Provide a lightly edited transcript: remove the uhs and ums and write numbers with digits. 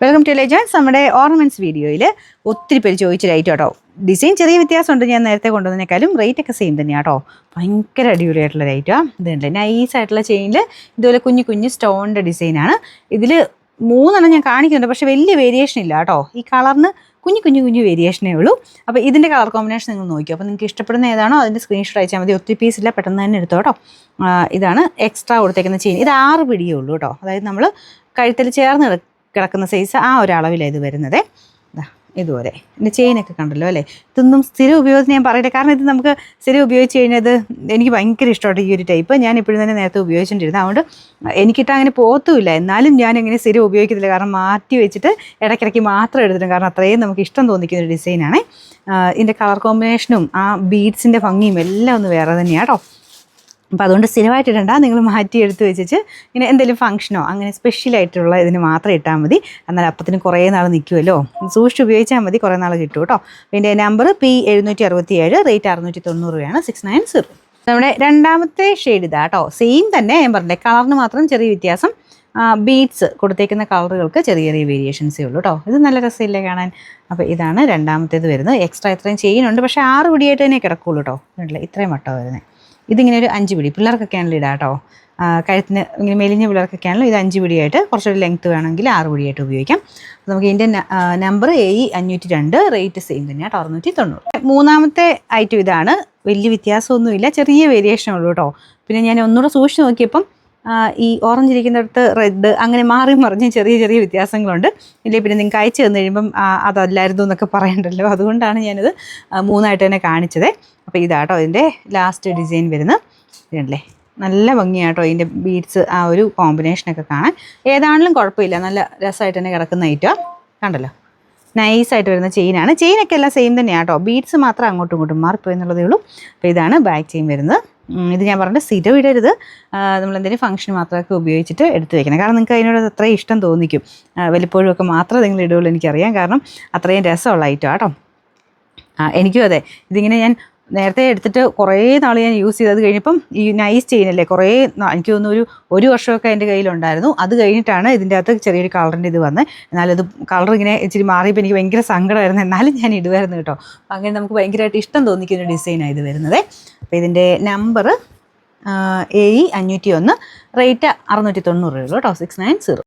Welcome to legends. നമ്മുടെ ornaments വീഡിയോയിൽ ഒത്തിരി പേര് ചോദിച്ച റേറ്റ് കേട്ടോ. ഡിസൈൻ ചെറിയ വ്യത്യാസമുണ്ട്, ഞാൻ നേരത്തെ കൊണ്ടുവന്നതിനേക്കാളും റേറ്റ് ഒക്കെ സെയിം തന്നെയാണ് കേട്ടോ. ഭയങ്കര അടിപൊളിയായിട്ടുള്ള റേറ്റാണ്. ഇതുണ്ട് നൈസായിട്ടുള്ള ചെയിനിൽ ഇതുപോലെ കുഞ്ഞു കുഞ്ഞു സ്റ്റോണിൻ്റെ ഡിസൈനാണ്. ഇതിൽ 3 ഞാൻ കാണിക്കുന്നുണ്ട്, പക്ഷേ വലിയ വേരിയേഷൻ ഇല്ല കേട്ടോ. ഈ കളറിന് കുഞ്ഞു കുഞ്ഞു കുഞ്ഞു വേരിയേഷനേ ഉള്ളൂ. അപ്പോൾ ഇതിൻ്റെ കളർ കോമ്പിനേഷൻ നിങ്ങൾ നോക്കിയോ. അപ്പോൾ നിങ്ങൾക്ക് ഇഷ്ടപ്പെടുന്ന ഏതാണോ അതിൻ്റെ സ്ക്രീൻഷോട്ട് അയച്ചാൽ മതി. ഒത്തിരി പീസില്ല, പെട്ടെന്ന് തന്നെ എടുത്തോ കേട്ടോ. ഇതാണ് എക്സ്ട്രാ കൊടുത്തേക്കുന്ന ചെയിൻ. ഇത് 6 പിടിയേ ഉള്ളൂ കേട്ടോ. അതായത് നമ്മൾ കഴുത്തിൽ ചേർന്ന് കിടക്കുന്ന സൈസ് ആ ഒരളവിലാണ് ഇത് വരുന്നത്. ഇതുപോലെ എൻ്റെ ചെയിനൊക്കെ കണ്ടല്ലോ അല്ലേ. ഇതൊന്നും സ്ഥിരം ഉപയോഗത്തിന് ഞാൻ പറയില്ല, കാരണം ഇത് നമുക്ക് സ്ഥിരം ഉപയോഗിച്ച് കഴിഞ്ഞാൽ എനിക്ക് ഭയങ്കര ഇഷ്ടമാണ് ഈ ഒരു ടൈപ്പ്. ഞാൻ ഇപ്പോഴും തന്നെ നേരത്തെ ഉപയോഗിച്ചിട്ടിരുന്നത്, അതുകൊണ്ട് എനിക്കിട്ട് അങ്ങനെ പോത്തുമില്ല. എന്നാലും ഞാൻ അങ്ങനെ സ്ഥിരം ഉപയോഗിക്കത്തില്ല, കാരണം മാറ്റി വെച്ചിട്ട് ഇടയ്ക്കിടയ്ക്ക് മാത്രം എടുത്തിട്ടും, കാരണം അത്രയും നമുക്ക് ഇഷ്ടം തോന്നിക്കുന്ന ഒരു ഡിസൈനാണ്. ഇതിൻ്റെ കളർ കോമ്പിനേഷനും ആ ബീഡ്സിൻ്റെ ഭംഗിയും എല്ലാം ഒന്ന് വേറെ തന്നെയാണ് കേട്ടോ. അപ്പോൾ അതുകൊണ്ട് സ്ഥിരമായിട്ടിടണ്ട, നിങ്ങൾ മാറ്റി എടുത്ത് വെച്ചിട്ട് ഇങ്ങനെ എന്തെങ്കിലും ഫംഗ്ഷനോ അങ്ങനെ സ്പെഷ്യലായിട്ടുള്ള ഇതിന് മാത്രം ഇട്ടാൽ മതി. എന്നാൽ അപ്പത്തിന് കുറേ നാൾ നിൽക്കുമല്ലോ, സൂക്ഷിച്ച് ഉപയോഗിച്ചാൽ മതി, കുറേ നാൾ കിട്ടും കേട്ടോ. പിന്നെ നമ്പർ P767, റേറ്റ് 690 രൂപയാണ്, 690. നമ്മുടെ രണ്ടാമത്തെ ഷെയ്ഡ് ഇതാ കേട്ടോ. സെയിം തന്നെ, ഞാൻ പറഞ്ഞില്ലേ കളറിന് മാത്രം ചെറിയ വ്യത്യാസം. ബീഡ്സ് കൊടുത്തേക്കുന്ന കളറുകൾക്ക് ചെറിയ ചെറിയ വേരിയേഷൻസേ ഉള്ളൂ കേട്ടോ. ഇത് നല്ല രസമില്ലേ കാണാൻ. അപ്പോൾ ഇതാണ് രണ്ടാമത്തേത് വരുന്നത്. എക്സ്ട്രാ ഇത്രയും ചെയിനുണ്ട്, പക്ഷേ 6 പിടിയായിട്ട് തന്നെ കിടക്കുള്ളൂ കേട്ടോ. കണ്ടില്ലേ, ഇത്രയും വട്ടമാണ് വരുന്നത്. ഇതിങ്ങനെ ഒരു 5 പിടി പിള്ളേർക്കൊക്കെ ആണല്ലോ ഇടാം കേട്ടോ. കഴുത്തിന് ഇങ്ങനെ മെലിഞ്ഞ പിള്ളേർക്കൊക്കെ ആണല്ലോ ഇത് 5 പിടിയായിട്ട്. കുറച്ചൊരു ലെങ്ത്ത് വേണമെങ്കിൽ 6 പിടിയായിട്ട് ഉപയോഗിക്കാം. നമുക്ക് ഇതിൻ്റെ നമ്പർ AE502, റേറ്റ് സെയിം തന്നെയാണ്, 690. മൂന്നാമത്തെ ഐറ്റം ഇതാണ്. വലിയ വ്യത്യാസമൊന്നുമില്ല, ചെറിയ വേരിയേഷനുള്ളൂ കേട്ടോ. പിന്നെ ഞാൻ ഒന്നുകൂടെ സൂക്ഷിച്ച് നോക്കിയപ്പം ഈ ഓറഞ്ച് ഇരിക്കുന്നിടത്ത് റെഡ് അങ്ങനെ മാറി മറിഞ്ഞ് ചെറിയ ചെറിയ വ്യത്യാസങ്ങളുണ്ട്. ഇല്ലേ പിന്നെ നിങ്ങൾക്ക് അയച്ചു തന്നു കഴിയുമ്പം അതല്ലായിരുന്നു എന്നൊക്കെ പറയണ്ടല്ലോ, അതുകൊണ്ടാണ് ഞാനത് 3ആയിട്ട് തന്നെ കാണിച്ചത്. അപ്പോൾ ഇതാട്ടോ ഇതിൻ്റെ ലാസ്റ്റ് ഡിസൈൻ വരുന്നത്. ഇതല്ലേ നല്ല ഭംഗിയാട്ടോ ഇതിൻ്റെ ബീഡ്സ്, ആ ഒരു കോമ്പിനേഷനൊക്കെ കാണാൻ. ഏതാണെങ്കിലും കുഴപ്പമില്ല, നല്ല രസമായിട്ട് തന്നെ കിടക്കുന്ന ഐറ്റം കണ്ടല്ലോ. നൈസായിട്ട് വരുന്ന ചെയിനാണ്. ചെയിനൊക്കെ എല്ലാം സെയിം തന്നെയാണ് കേട്ടോ, ബീഡ്സ് മാത്രം അങ്ങോട്ടും ഇങ്ങോട്ടും മാറിപ്പോയി എന്നുള്ളതേ ഉള്ളൂ. അപ്പോൾ ഇതാണ് ബാക്ക് ചെയിൻ വരുന്നത്. ഇത് ഞാൻ പറഞ്ഞിട്ട് സ്ഥിരം ഇടരുത്, നമ്മളെന്തെങ്കിലും ഫംഗ്ഷൻ മാത്രമൊക്കെ ഉപയോഗിച്ചിട്ട് എടുത്ത് വെക്കണം, കാരണം നിങ്ങൾക്ക് അതിനോട് അത്രയും ഇഷ്ടം തോന്നിക്കും. വല്ലപ്പോഴും ഒക്കെ മാത്രമേ നിങ്ങൾ ഇടുകയുള്ളൂ, എനിക്കറിയാം, കാരണം അത്രയും രസമുള്ള ഐറ്റം കേട്ടോ. എനിക്കും അതെ, ഇതിങ്ങനെ ഞാൻ നേരത്തെ എടുത്തിട്ട് കുറേ നാൾ ഞാൻ യൂസ് ചെയ്തത് കഴിഞ്ഞപ്പം ഈ നൈസ് ചെയിനല്ലേ, കുറേ എനിക്ക് തോന്നുന്നു ഒരു വർഷമൊക്കെ എൻ്റെ കയ്യിലുണ്ടായിരുന്നു. അത് കഴിഞ്ഞിട്ടാണ് ഇതിൻ്റെ അകത്ത് ചെറിയൊരു കളറിൻ്റെ ഇത് വന്നത്. എന്നാലും ഇത് കളർ ഇങ്ങനെ ഇച്ചിരി മാറിയപ്പോൾ എനിക്ക് ഭയങ്കര സങ്കടമായിരുന്നു, എന്നാലും ഞാൻ ഇടുമായിരുന്നു കേട്ടോ. അപ്പം അങ്ങനെ നമുക്ക് ഭയങ്കരമായിട്ട് ഇഷ്ടം തോന്നിക്കുന്ന ഡിസൈനാണ് ഇത് വരുന്നത്. അപ്പോൾ ഇതിൻ്റെ നമ്പർ AE501, റേറ്റ് 690 രൂപ കേട്ടോ, 690.